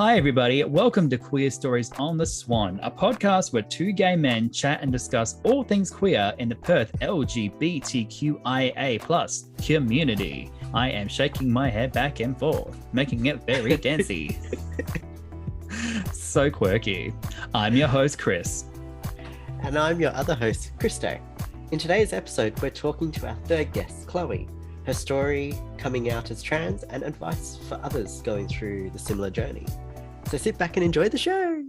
Hi, everybody. Welcome to Queer Stories on the Swan, a podcast where two gay men chat and discuss all things queer in the Perth LGBTQIA+ community. I am shaking my head back and forth, making it very dancey. So quirky. I'm your host, Chris. And I'm your other host, Christo. In today's episode, we're talking to our third guest, Chloe. Her story, coming out as trans, and advice for others going through the similar journey. So sit back and enjoy the show. You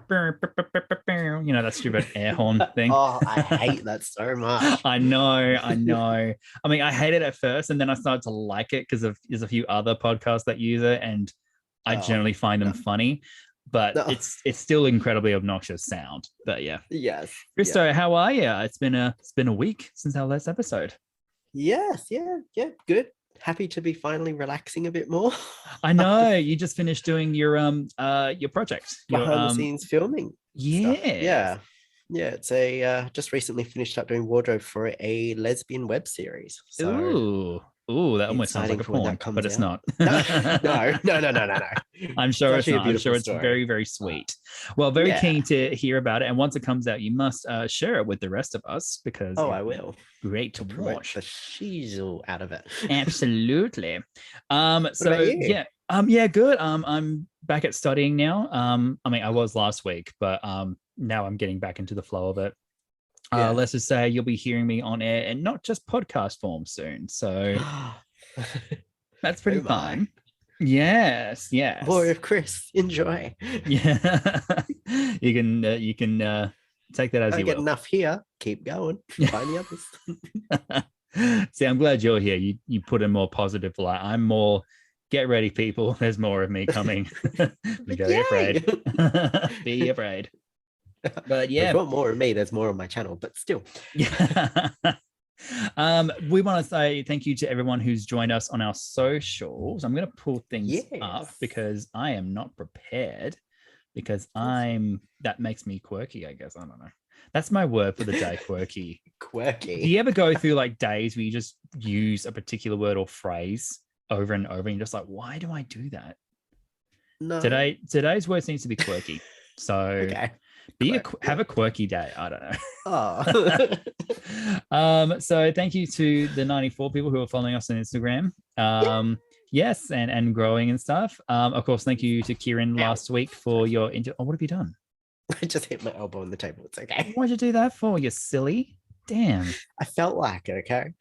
know, that stupid air horn thing. Oh, I hate that so much. I know. I mean, I hated it at first, and then I started to like it because there's a few other podcasts that use it, and I generally find them funny. But it's still incredibly obnoxious sound. But yeah. Yes. Christo, how are you? It's been a week since our last episode. Yes, yeah, good. Happy to be finally relaxing a bit more. I know you just finished doing your project, behind the scenes filming. Yeah, It's just recently finished up doing wardrobe for a lesbian web series. So Ooh, that almost sounds like a porn, but it's not. No. I'm sure it's not. I'm sure it's story. very, very sweet. Well, very keen to hear about it. And once it comes out, you must share it with the rest of us because I will. Great to watch. The shizzle out of it. Absolutely. Yeah, good. I'm back at studying now. I mean, I was last week, but now I'm getting back into the flow of it. Let's just say you'll be hearing me on air and not just podcast form soon. So that's pretty fun. Yes. More of Chris. Enjoy. Yeah. you can take that as you will. Get enough here. Keep going. Find the others. See, I'm glad you're here. You put in more positive light. I'm more get ready, people. There's more of me coming. Be very afraid. Be afraid. But yeah, if you want more of me, there's more on my channel, but still. Yeah. We want to say thank you to everyone who's joined us on our socials. I'm going to pull things up because I am not prepared because that makes me quirky, I guess. I don't know. That's my word for the day, quirky. Quirky. Do you ever go through like days where you just use a particular word or phrase over and over and you're just like, why do I do that? No. Today's word seems to be quirky. So okay. Have a quirky day. I don't know. So thank you to the 94 people who are following us on Instagram. Yes, and growing and stuff. Of course, thank you to Kieran last week for your what have you done? I just hit my elbow on the table. It's okay. Why'd you do that for? You silly. Damn. I felt like it, okay.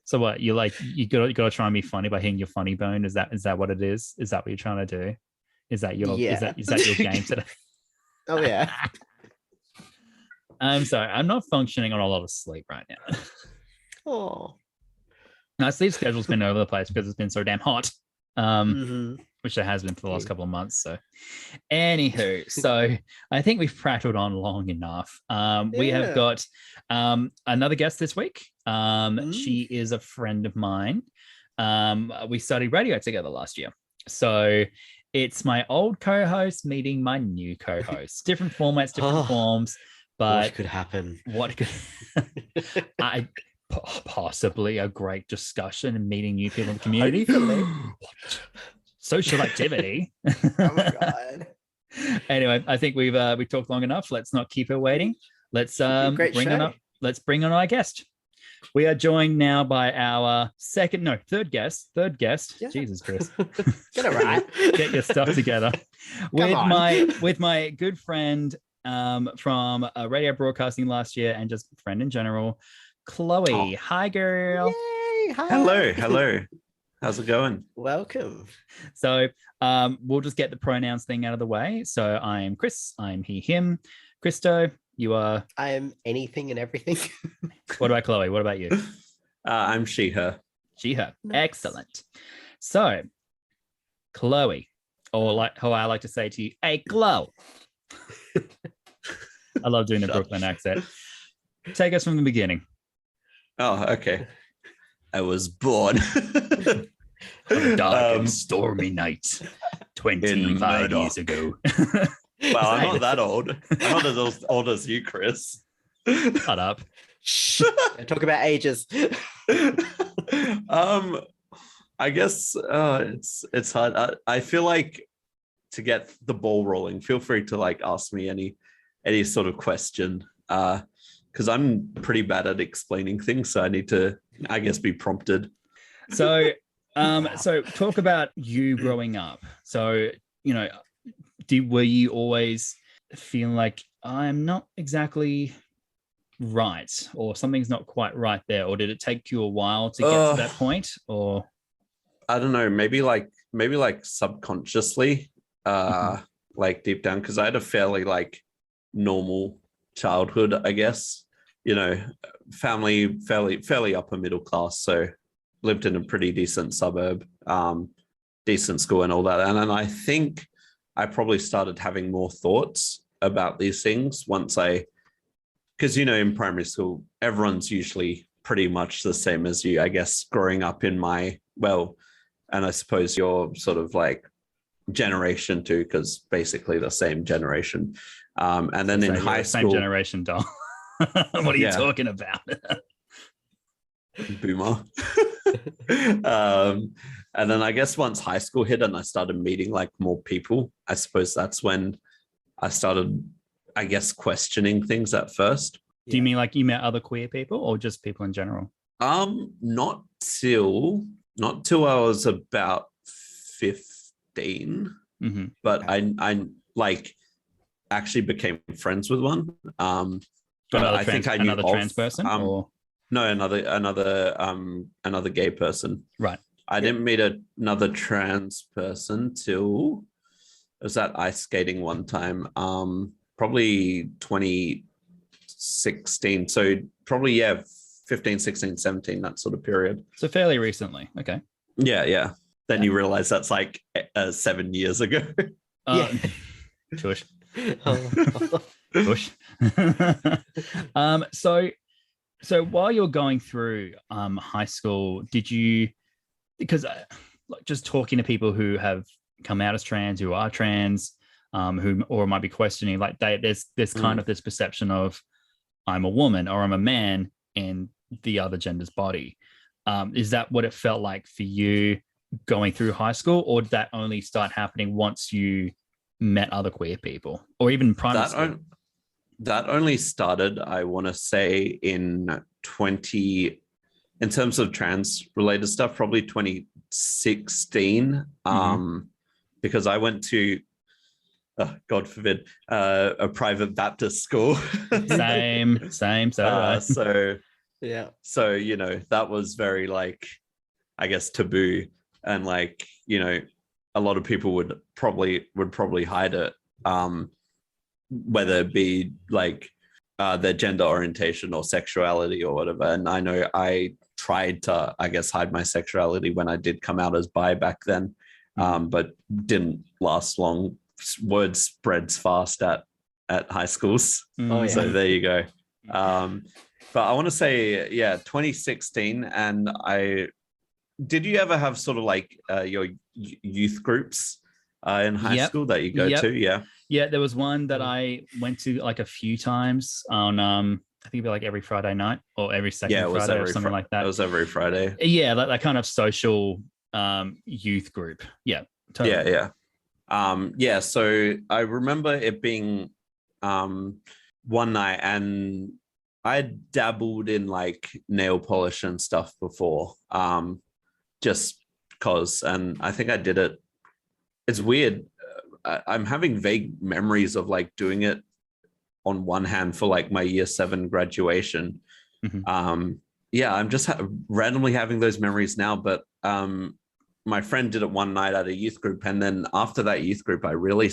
So what? You gotta try and be funny by hitting your funny bone. Is that what it is? Is that what you're trying to do? Is that your is that your game today? Oh yeah. I'm sorry. I'm not functioning on a lot of sleep right now. Oh. My sleep schedule's been over the place because it's been so damn hot. Which it has been for the last couple of months. So anywho, so I think we've prattled on long enough. We have got another guest this week. She is a friend of mine. We studied radio together last year. So it's my old co-host meeting my new co-host. Different formats, different forms. But what could happen? Possibly a great discussion and meeting new people in the community. Social activity. Oh my god. Anyway, I think we've talked long enough. Let's not keep her waiting. Let's bring on our guest. We are joined now by our third guest. Yeah. Jesus, Chris. Get it right. Get your stuff together. with my good friend from radio broadcasting last year and just friend in general, Chloe. Hi, girl. Yay. Hi. Hello. How's it going? Welcome. So we'll just get the pronouns thing out of the way. So I'm Chris. I'm he, him. Christo, you are? I am anything and everything. What about Chloe? What about you? I'm she, her. She, her. Nice. Excellent. So, Chloe, or like how I like to say to you, hey, Chloe. I love doing the Brooklyn accent. Take us from the beginning. Oh, okay. I was born on a dark and stormy night 25 years ago. Wow, I'm not that old. I'm not as old as you, Chris. Shut up. Shh. Talk about ages. I guess it's hard. I feel like to get the ball rolling, feel free to like ask me any sort of question. Because I'm pretty bad at explaining things, so I need to, I guess, be prompted. So, so talk about you growing up. So, you know, were you always feeling like I'm not exactly right, or something's not quite right there, or did it take you a while to get to that point? Or I don't know, maybe like subconsciously, like deep down, because I had a fairly like normal childhood, I guess. You know, family fairly upper middle class, so lived in a pretty decent suburb, decent school and all that. And then I think I probably started having more thoughts about these things once because, you know, in primary school, everyone's usually pretty much the same as you, I guess, growing up in and I suppose you're sort of like generation too, because basically the same generation. And then in high school, same generation, doll. What are you talking about? Boomer. And then I guess once high school hit and I started meeting like more people, I suppose that's when I started, I guess, questioning things at first. Do you mean like you met other queer people or just people in general? Not till I was about 15. Mm-hmm. But I like actually became friends with one. But I think I knew another trans person, or no, another gay person. Right. I didn't meet another trans person till I was at ice skating one time. Probably 2016. So probably 15, 16, 17, that sort of period. So fairly recently. Okay. Yeah. Then you realize that's like 7 years ago. Shush. Push. So while you're going through high school, did you, because like just talking to people who have come out as trans, who are trans, who or might be questioning, like there's kind of this perception of I'm a woman or I'm a man in the other gender's body. Is that what it felt like for you going through high school, or did that only start happening once you met other queer people, or even primary school? That only started, I want to say, in terms of trans related stuff, probably 2016. Because I went to, God forbid, a private Baptist school. Same. So you know, that was very like, I guess, taboo, and like, you know, a lot of people would probably hide it, whether it be like their gender orientation or sexuality or whatever. And I know I tried to, I guess, hide my sexuality when I did come out as bi back then, but didn't last long. Word spreads fast at high schools. So there you go. But I want to say, 2016. And did you ever have sort of like your youth groups in high school that you go to? Yeah, there was one that I went to like a few times on, I think it'd be like every Friday night or every second Friday or something like that. It was every Friday. Yeah, that kind of social youth group. Yeah, totally. Yeah. So I remember it being one night, and I dabbled in like nail polish and stuff before, just because, and I think I did it. It's weird. I'm having vague memories of like doing it on one hand for like my year 7 graduation. I'm just randomly having those memories now, but my friend did it one night at a youth group, and then after that youth group I really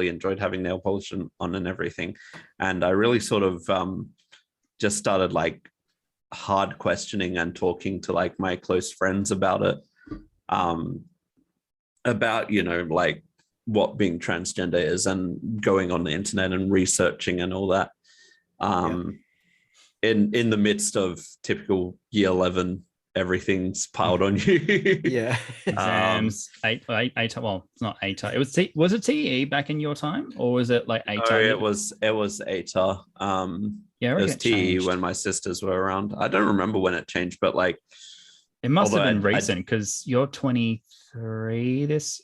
enjoyed having nail polish on and everything, and I really sort of just started like hard questioning and talking to like my close friends about it, about, you know, like what being transgender is, and going on the internet and researching and all that, in the midst of typical year 11, everything's piled on you. Exams, eight. Well, it's not ATAR. Was it TE back in your time, or was it like ATAR? It was ATAR. It was TE when my sisters were around. I don't remember when it changed, but like it must have been recent, because you're 24 this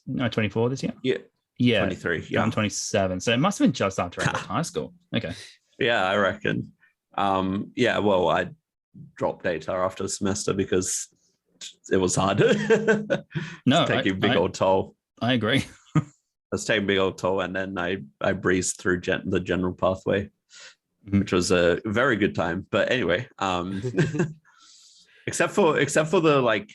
year. Yeah, 23. Yeah. I'm 27. So it must have been just after I left high school. Okay. Yeah, I reckon. Yeah, well, I dropped data after the semester because it was hard. No, It's taking a big old toll. I agree. It's taking a big old toll, and then I breezed through the general pathway, Mhm. which was a very good time. But anyway, except for the like,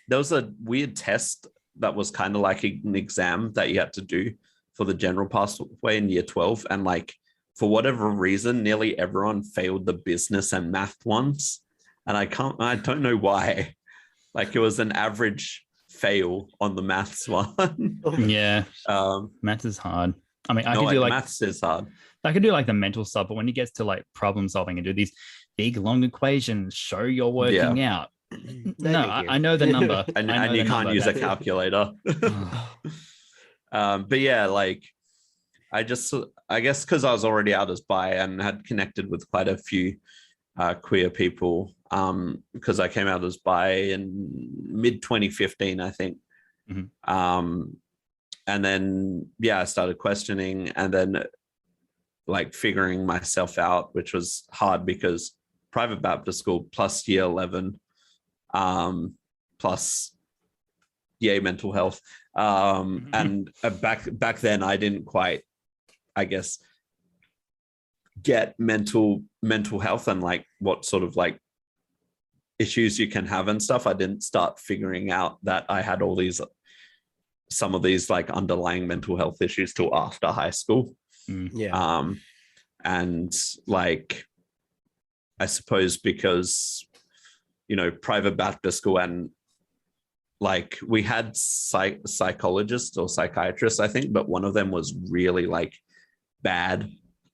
there was a weird test that was kind of like an exam that you had to do for the general pathway in year 12, and like for whatever reason, nearly everyone failed the business and math ones, and I don't know why. Like it was an average fail on the maths one. Yeah. um, Maths is hard. I mean, I no, could do like maths is hard. I could do like the mental stuff, but when it gets to like problem solving and do these big long equations, show you're working out. No, I know the number. and I know you the can't number. use a calculator. But yeah, like I guess because I was already out as bi and had connected with quite a few queer people, because I came out as bi in mid 2015, I think. Mhm. And then yeah, I started questioning, and then like figuring myself out, which was hard because private Baptist school plus year 11, plus yay mental health, and back then I didn't quite, I guess, get mental health and like what sort of like issues you can have and stuff. I didn't start figuring out that I had some of these like underlying mental health issues till after high school. Yeah. And like I suppose because private Baptist school, and like we had psychologists or psychiatrists, I think, but one of them was really like bad.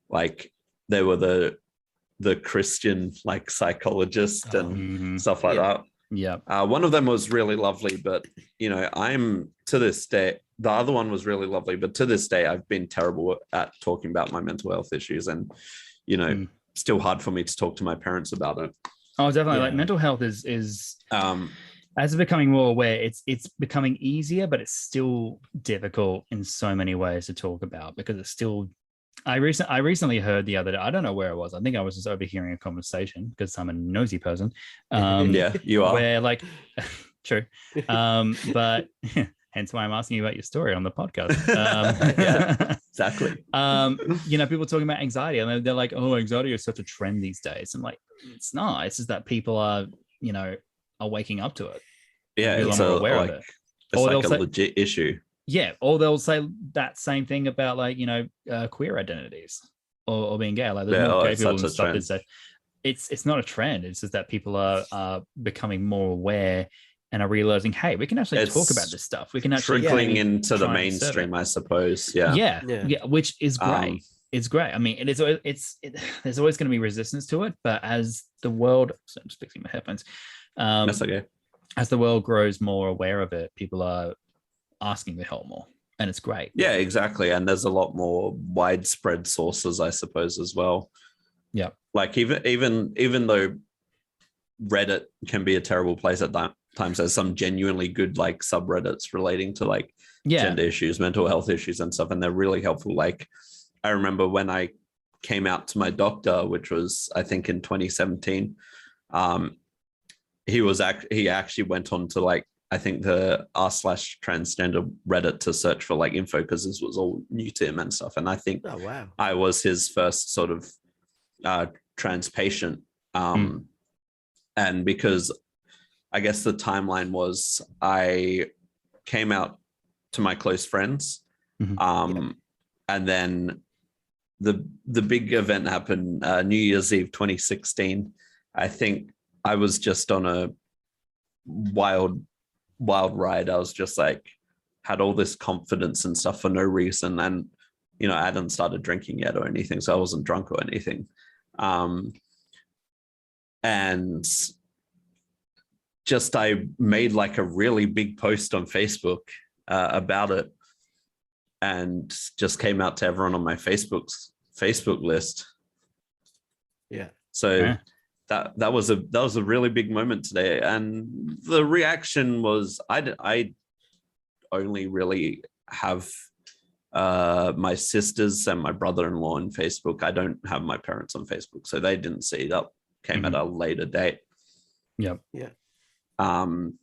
Like they were the Christian like psychologist and stuff like that. Yeah. One of them was really lovely, but I'm to this day. The other one was really lovely, but to this day, I've been terrible at talking about my mental health issues, and still hard for me to talk to my parents about it. Oh, definitely. Like mental health is as it's becoming more aware, it's becoming easier, but it's still difficult in so many ways to talk about because it's still. I recently heard the other day, I don't know where it was. I think I was just overhearing a conversation because I'm a nosy person. Yeah, you are. Where like, true. But hence why I'm asking you about your story on the podcast. Yeah, exactly. People talking about anxiety, and they're like, "Oh, anxiety is such a trend these days." I'm like, it's not. It's just that people are waking up to it. Yeah, people it's are more aware of it. It's like a legit issue. Yeah, or they'll say that same thing about like queer identities or being gay. Like there's more gay people and stuff that say it's not a trend. It's just that people are becoming more aware and are realizing, hey, we can actually talk about this stuff. We can actually trickling into the mainstream, I suppose. Yeah, which is great. It's great. I mean, there's always going to be resistance to it, but as the world, so I'm just fixing my headphones. That's okay. As the world grows more aware of it, people are asking for help more, and it's great. Yeah, exactly. And there's a lot more widespread sources, I suppose, as well. Yeah, like even though Reddit can be a terrible place at times, there's some genuinely good like subreddits relating to like gender issues, mental health issues, and stuff, and they're really helpful. Like I remember when I came out to my doctor, which was I think in 2017. He actually went on to like I think the r/transgender Reddit to search for like info because this was all new to him and stuff. And I think I was his first sort of trans patient. And because I guess the timeline was I came out to my close friends. And then the big event happened New Year's Eve 2016. I think I was just on a wild ride. I was just like had all this confidence and stuff for no reason, and I hadn't started drinking yet or anything, so I wasn't drunk or anything. And just I made like a really big post on Facebook about it, and just came out to everyone on my Facebook list. Yeah. So that was a really big moment today, and the reaction was I only really have my sisters and my brother-in-law on Facebook. I don't have my parents on Facebook, so they didn't see it up. Came at a later date. Yep. Yeah. And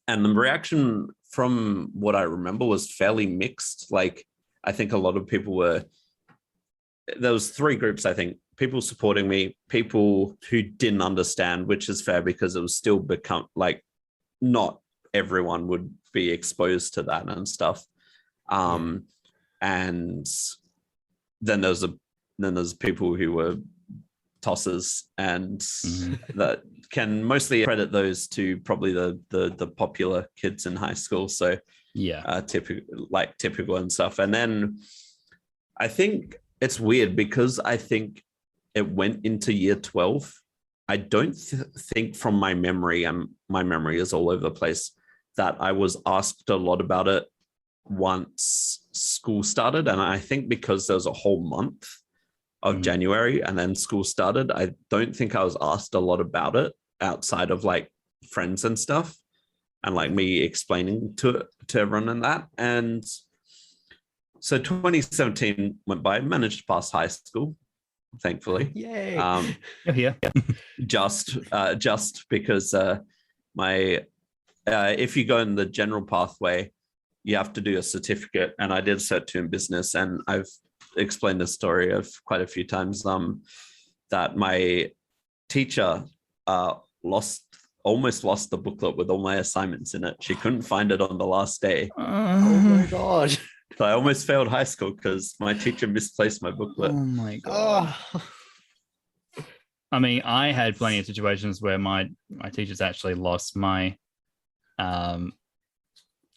the reaction from what I remember was fairly mixed. Like, I think a lot of people there was three groups, I think. People supporting me, people who didn't understand, which is fair because it was still become like not everyone would be exposed to that and stuff. And then there's people who were tossers, and that can mostly credit those to probably the popular kids in high school. So yeah, typical and stuff. And then I think it's weird because I think it went into year 12. I don't think from my memory, and my memory is all over the place, that I was asked a lot about it once school started. And I think because there was a whole month of January and then school started, I don't think I was asked a lot about it outside of like friends and stuff, and like me explaining to everyone and that. And so 2017 went by, managed to pass high school, thankfully. Yay. you're here. Just because if you go in the general pathway, you have to do a certificate, and I did Cert 2 in business, and I've explained this story of quite a few times, that my teacher almost lost the booklet with all my assignments in it. She couldn't find it on the last day. Oh my god. So I almost failed high school because my teacher misplaced my booklet. Oh my god. I mean, I had plenty of situations where my teachers actually lost my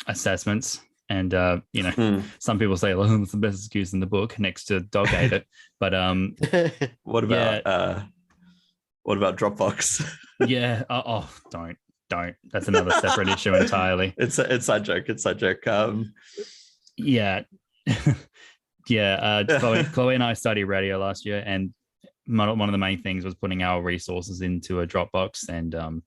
assessments, and some people say, "Oh, it's the best excuse in the book," next to dog ate it. But what about Dropbox? Yeah. Don't. That's another separate issue entirely. It's a joke. It's a joke. Yeah. Yeah. Chloe and I studied radio last year, and one of the main things was putting our resources into a Dropbox, and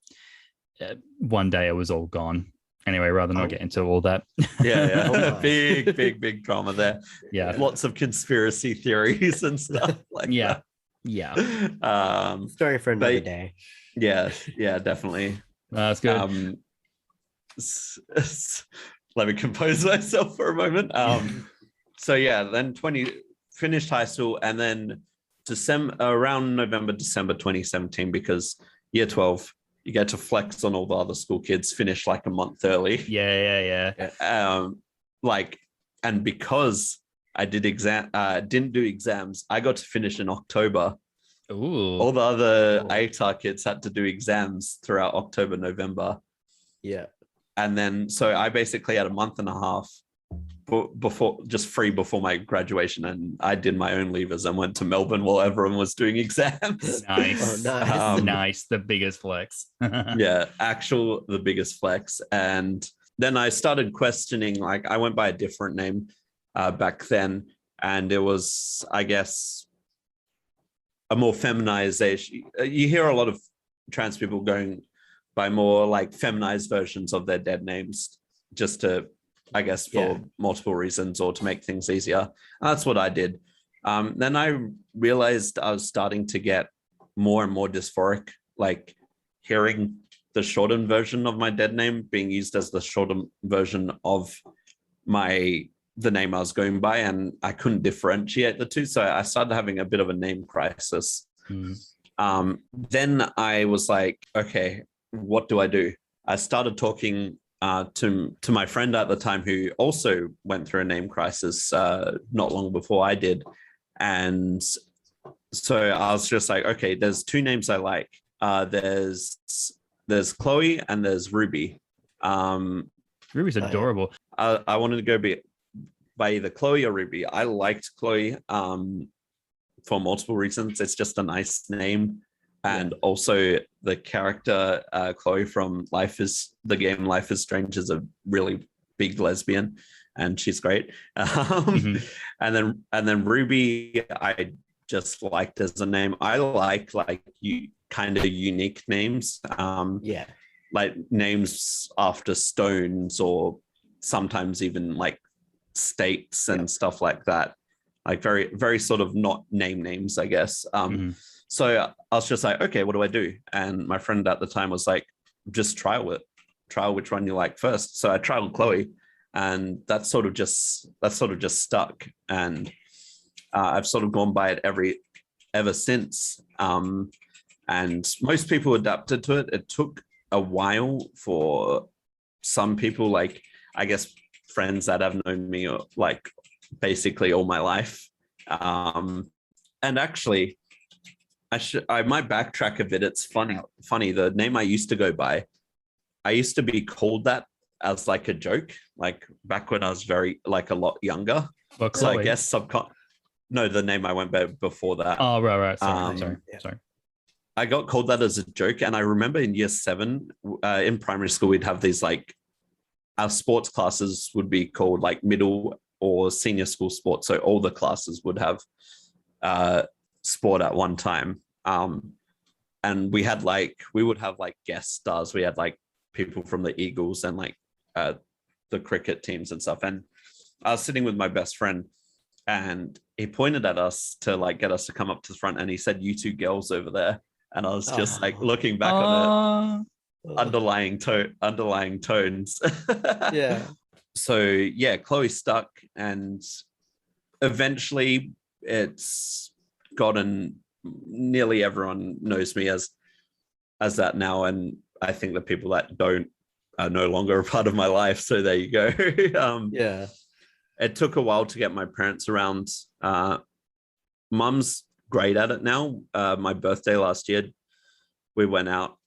one day it was all gone. Anyway, rather not get into all that. Yeah. Oh, big drama there. Yeah. Lots of conspiracy theories and stuff like that. Yeah. Story for another day. Yeah, definitely. That's good. Let me compose myself for a moment. So yeah, then finished high school, and then around November, December 2017, because year 12, you get to flex on all the other school kids, finish like a month early. Yeah. And because I didn't do exams, I got to finish in October. Ooh. All the other ATAR kids had to do exams throughout October, November. Yeah. And then, so I basically had a month and a half free before my graduation, and I did my own leavers and went to Melbourne while everyone was doing exams. Nice. Oh, nice. Nice. The biggest flex. Yeah, the biggest flex. And then I started questioning, like, I went by a different name back then, and it was, I guess, a more feminization. You hear a lot of trans people going by more like feminized versions of their dead names, just to, I guess, for multiple reasons or to make things easier. And that's what I did. Then I realized I was starting to get more and more dysphoric, like hearing the shortened version of my dead name being used as the shortened version of the name I was going by, and I couldn't differentiate the two. So I started having a bit of a name crisis. Then I was like, okay, what do I do? I started talking to my friend at the time, who also went through a name crisis not long before I did. And so I was just like, okay, there's two names I like. There's Chloe and there's Ruby. Ruby's adorable. I wanted to go by either Chloe or Ruby. I liked Chloe for multiple reasons. It's just a nice name. And also the character Chloe from the game Life is Strange is a really big lesbian, and she's great. And then Ruby, I just liked as a name. I like you kind of unique names. Like names after stones, or sometimes even like states and stuff like that. Like very, very sort of not names, I guess. So I was just like, okay, what do I do? And my friend at the time was like, just trial it. Trial which one you like first. So I trialed Chloe, and that sort of just stuck. And I've sort of gone by it ever since. And most people adapted to it. It took a while for some people, like I guess friends that have known me like basically all my life. And actually, I might backtrack a bit. It's funny. The name I used to go by, I used to be called that as like a joke, like back when I was a lot younger. Well, so I guess no, the name I went by before that. Oh, right. Sorry. I got called that as a joke. And I remember in year 7 in primary school, we'd have these like, our sports classes would be called like middle or senior school sports. So all the classes would have sport at one time. And we would have like guest stars. We had like people from the Eagles and like the cricket teams and stuff. And I was sitting with my best friend, and he pointed at us to like get us to come up to the front, and he said, "You two girls over there." And I was just like looking back on it, underlying tones. Yeah. So yeah, Chloe stuck, and eventually it's gotten, nearly everyone knows me as that now, and I think the people that don't are no longer a part of my life. So there you go. Yeah. It took a while to get my parents around. Mum's great at it now. My birthday last year, we went out,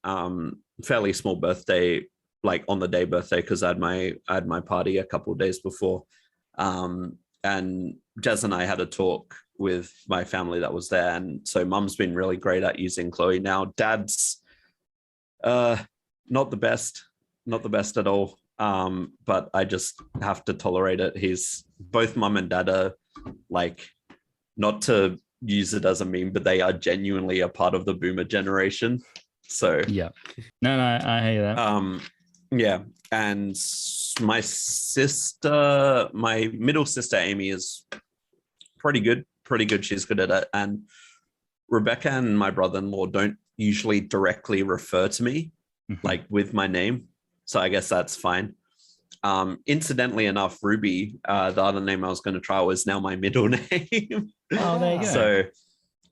fairly small birthday, like on the day birthday, because I had my party a couple of days before. And Jazz and I had a talk with my family that was there. And so Mum's been really great at using Chloe now. Dad's not the best at all. But I just have to tolerate it. Both Mum and Dad are like, not to use it as a meme, but they are genuinely a part of the boomer generation. So yeah, no, I hear that. Yeah, and my middle sister Amy is pretty good. She's good at it. And Rebecca and my brother-in-law don't usually directly refer to me like with my name, so I guess that's fine. Incidentally enough, Ruby, the other name I was going to try, was now my middle name. Oh, there you go.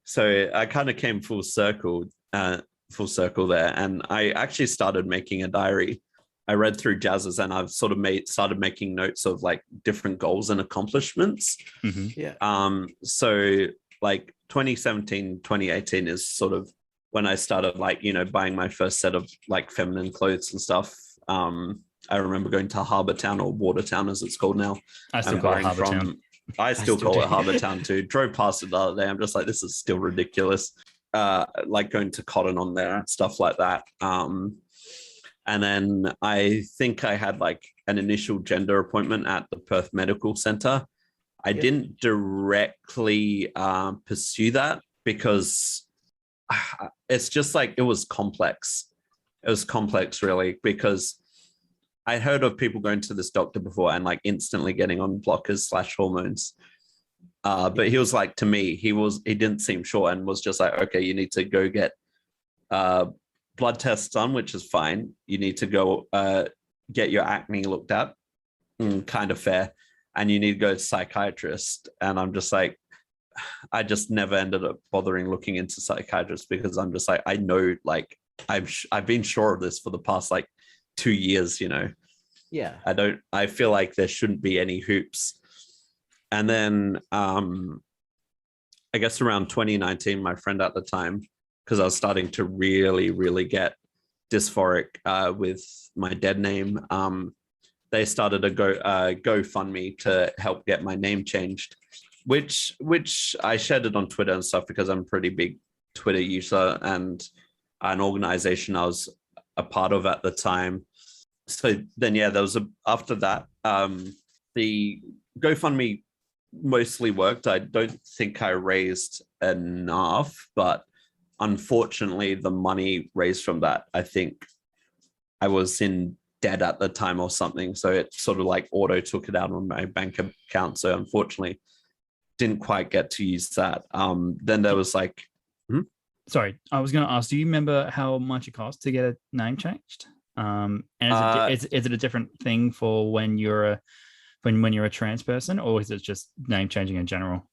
So I kind of came full circle there, and I actually started making a diary. I read through Jazz's, and I've sort of started making notes of like different goals and accomplishments. Yeah. So like 2017, 2018 is sort of when I started like, buying my first set of like feminine clothes and stuff. I remember going to Harbour Town, or Watertown as it's called now. I still call it Harbour Town. I still call it Harbour Town too. Drove past it the other day. I'm just like, this is still ridiculous. Like going to Cotton On there, stuff like that. And then I think I had like an initial gender appointment at the Perth Medical Centre. I didn't directly pursue that because it's just like, it was complex. It was complex really, because I heard of people going to this doctor before and like instantly getting on blockers / hormones. But he was like, to me, he didn't seem sure and was just like, okay, you need to go get blood tests done, which is fine. You need to go get your acne looked at, kind of fair. And you need to go to psychiatrist. And I'm just like, I just never ended up bothering looking into psychiatrists, because I'm just like, I know, like I've been sure of this for the past like 2 years, Yeah. I feel like there shouldn't be any hoops. And then I guess around 2019, my friend at the time, because I was starting to really, really get dysphoric with my dead name, they started a GoFundMe to help get my name changed, which I shared it on Twitter and stuff, because I'm a pretty big Twitter user, and an organization I was a part of at the time. So then, yeah, after that, the GoFundMe mostly worked. I don't think I raised enough, but unfortunately the money raised from that, I think I was in dead at the time or something. So it sort of like auto took it out on my bank account. So unfortunately, didn't quite get to use that. Then there was like, Sorry, I was going to ask, do you remember how much it cost to get a name changed? And is it a different thing for when you're a trans person, or is it just name changing in general?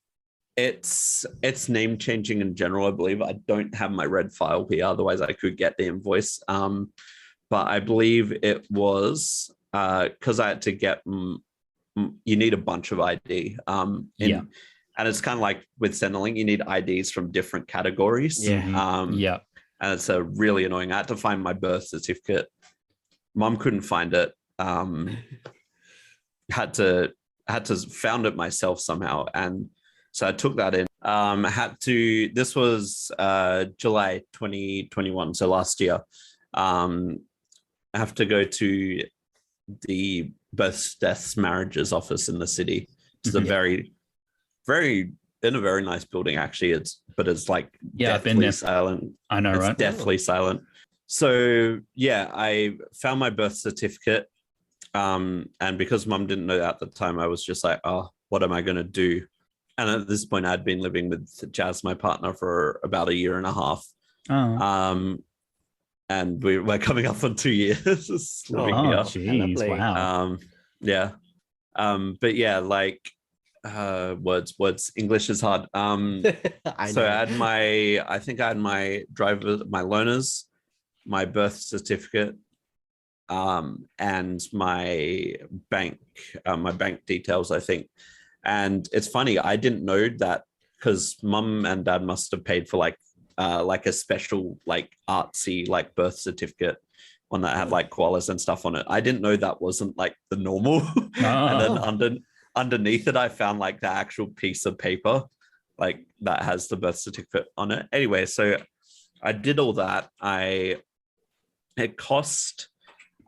It's name changing in general, I believe. I don't have my red file here, otherwise I could get the invoice. But I believe it was because I had to get. You need a bunch of ID. And it's kind of like with Centrelink, you need IDs from different categories. Yeah. And it's a really annoying. I had to find my birth certificate. Mum couldn't find it. Had to found it myself somehow. And so I took that in. This was July 2021, so last year. I have to go to the births, deaths, marriages office in the city. It's a very in a very nice building, actually. It's like deathly silent. I know, right? Deathly silent. So yeah, I found my birth certificate. And because Mum didn't know that at the time, I was just like, oh, what am I going to do? And at this point, I'd been living with Jazz, my partner, for about 1.5 years. And we're coming up on 2 years living here. Geez, wow. But yeah, like words. English is hard. So I think I had my loaners, my birth certificate, and my bank details, I think. And it's funny, I didn't know that because Mum and Dad must have paid for like a special like artsy like birth certificate, one that had like koalas and stuff on it. I didn't know that wasn't like the normal. And then underneath it, I found like the actual piece of paper like that has the birth certificate on it. Anyway, so I did all that. It cost,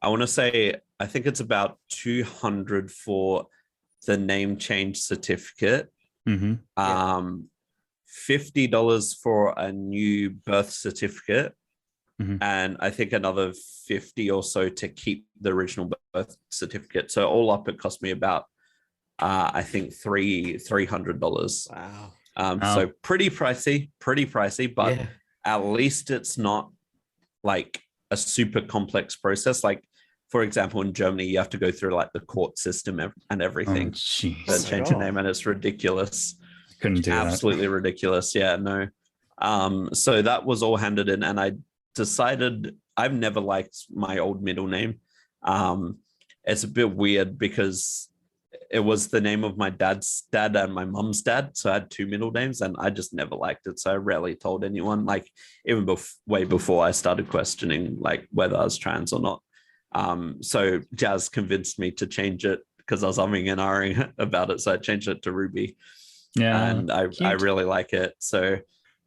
I want to say, I think it's about $200 for the name change certificate. $50 for a new birth certificate, and I think another $50 or so to keep the original birth certificate. So all up, it cost me about I think $300. Wow. So pretty pricey, but at least it's not like a super complex process. Like, for example, in Germany, you have to go through like the court system and everything to change your name, and it's ridiculous. Couldn't do that. Absolutely ridiculous. Yeah, no. So that was all handed in, and I decided I've never liked my old middle name. It's a bit weird because it was the name of my dad's dad and my mum's dad, so I had 2 middle names, and I just never liked it. So I rarely told anyone, like even way before I started questioning like whether I was trans or not. So Jazz convinced me to change it because I was umming and ahhing about it. So I changed it to Ruby. Yeah, and I really like it. So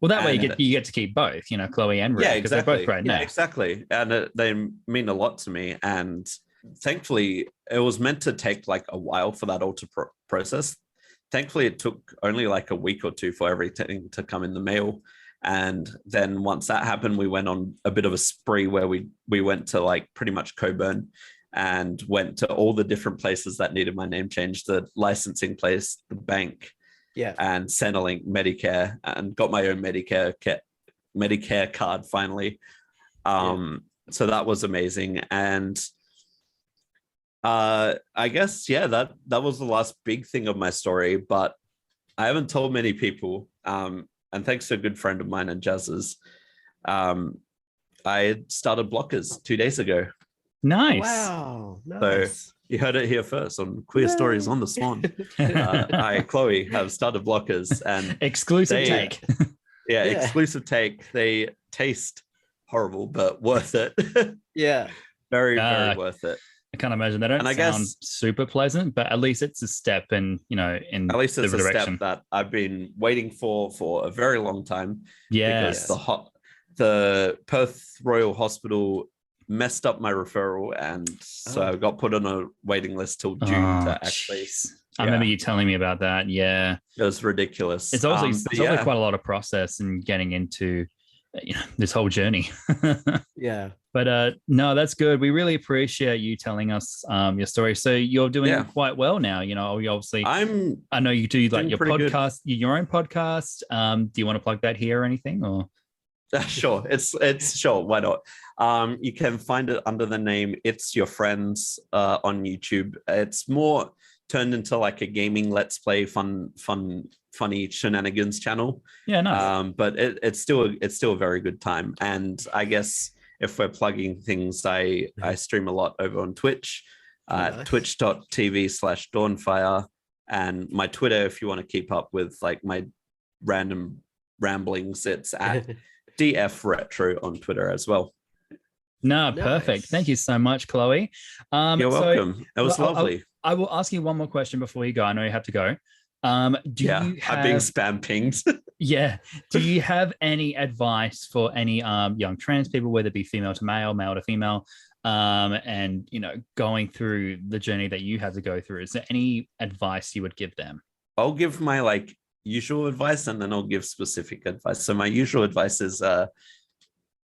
that way you get to keep both, Chloe and Ruby. Yeah, exactly. They're both great names. Yeah, exactly. And they mean a lot to me. And thankfully, it was meant to take like a while for that all to process. Thankfully, it took only like a week or 2 for everything to come in the mail. And then once that happened, we went on a bit of a spree where we went to like pretty much Coburn and went to all the different places that needed my name changed, the licensing place, the bank, and Centrelink, Medicare, and got my own Medicare card finally. So that was amazing. And I guess, that was the last big thing of my story, but I haven't told many people. And thanks to a good friend of mine and Jazz's, I started Blockers 2 days ago. Nice. Wow. Nice. So you heard it here first on Queer Stories on the Swan. I, Chloe, have started Blockers, and exclusive take. Exclusive take. They taste horrible, but worth it. Very worth it. I can't imagine. They don't sound super pleasant, but at least it's a step in at least it's a step that I've been waiting for a very long time. Because the Perth Royal Hospital messed up my referral, and so I got put on a waiting list till June to actually. I remember you telling me about that. Yeah, it was ridiculous. It's also quite a lot of process in getting into this whole journey. Yeah. But no, that's good. We really appreciate you telling us your story. So you're doing quite well now. You know, obviously, I know you do like your podcast, your own podcast. Do you want to plug that here or anything? Or sure, it's sure. Why not? You can find it under the name It's Your Friends on YouTube. It's more turned into like a gaming let's play, funny shenanigans channel. Yeah, nice. But it's still a very good time. And I guess if we're plugging things, I stream a lot over on Twitch, twitch.tv/Dawnfire, and my Twitter, if you want to keep up with like my random ramblings, it's at DF Retro on Twitter as well. No, perfect. Thank you so much, Chloe. You're welcome. It was lovely. I will ask you one more question before you go. I know you have to go. I'm being spam pinged. Yeah. Do you have any advice for any young trans people, whether it be female to male, male to female, and going through the journey that you had to go through? Is there any advice you would give them? I'll give my like usual advice, and then I'll give specific advice. So my usual advice is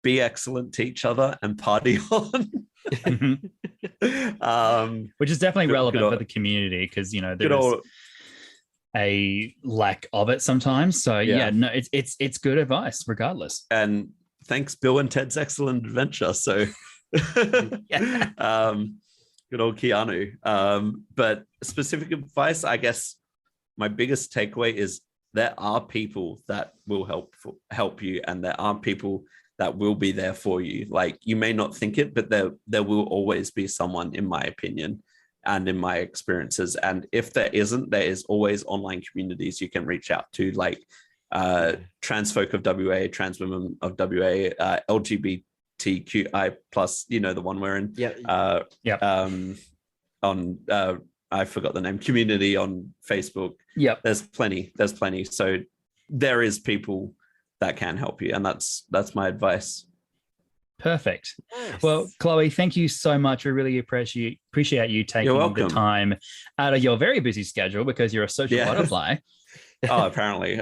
be excellent to each other and party on. Which is definitely relevant for the community, because there's a lack of it sometimes. So it's good advice regardless. And thanks Bill and Ted's Excellent Adventure. So good old Keanu. But specific advice, I guess my biggest takeaway is there are people that will help you, and there are people that will be there for you. Like, you may not think it, but there will always be someone, in my opinion and in my experiences. And if there isn't, there is always online communities you can reach out to, like Trans Folk of WA, Trans Women of WA, LGBTQI plus, the one we're in. On I forgot the name, community on Facebook. There's plenty. So there is people that can help you, and that's my advice. Perfect. Nice. Well, Chloe, thank you so much. We really appreciate you taking the time out of your very busy schedule, because you're a social butterfly. Oh, apparently.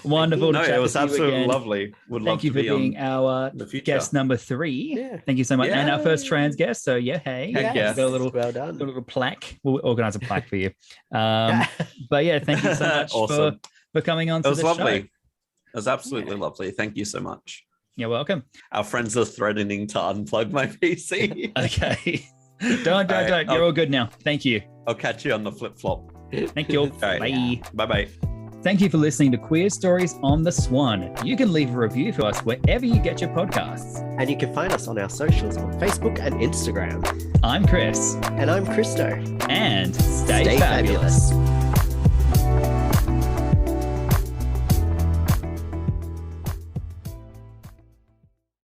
Wonderful. No, it was absolutely lovely. Thank you for being our guest number 3. Yeah. Thank you so much. And our first trans guest. So hey, yes. Well done. Plaque. We'll organize a plaque for you. But yeah, thank you so much awesome. for coming on. It was lovely. Show. It was absolutely lovely. Thank you so much. You're welcome. Our friends are threatening to unplug my PC. Okay. Don't. You're all good now. Thank you. I'll catch you on the flip-flop. Thank you. Right. Bye-bye. Thank you for listening to Queer Stories on the Swan. You can leave a review for us wherever you get your podcasts. And you can find us on our socials on Facebook and Instagram. I'm Chris. And I'm Christo. And stay fabulous.